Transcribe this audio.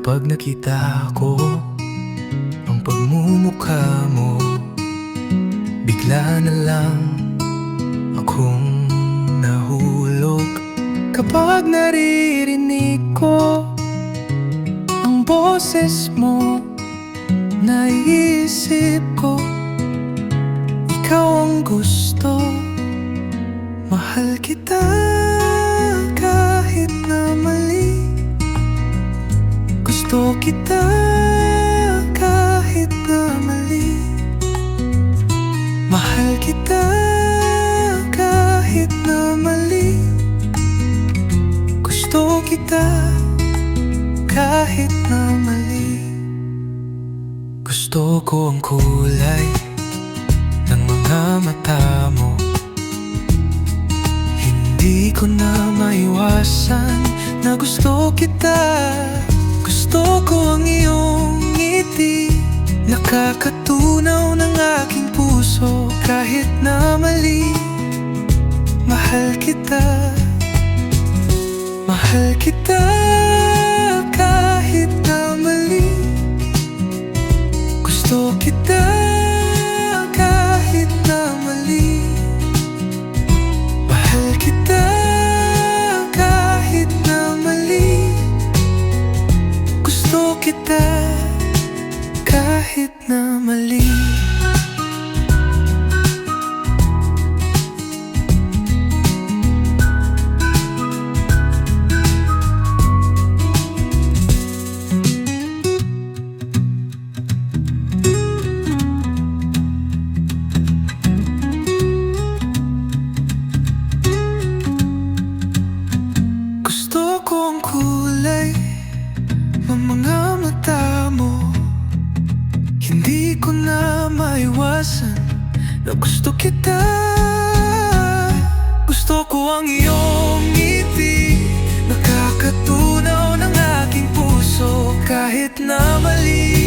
Kapag nakita ko ang pagmumukha mo, bigla na lang akong nahulog. Kapag naririnig ko ang boses mo, naiisip ko ikaw ang gusto. Mahal kita kahit na mali, gusto kita kahit na mali. Mahal kita kahit na mali, gusto kita kahit na mali. Gusto ko ang kulay ng mga mata mo, hindi ko na maiwasan na gusto kita. Gusto ko ang iyong ngiti, nakakatunaw ng aking puso kahit na mali. Mahal kita, mahal kita kahit na mali, gusto kita kahit na mali. Mahal kita kahit na mali, gusto kita kahit na mali. Gusto ko ang kulay ng mga mata mo, hindi ko na maiwasan na gusto kita. Gusto ko ang iyong ngiti, nakakatunaw ng aking puso kahit na mali.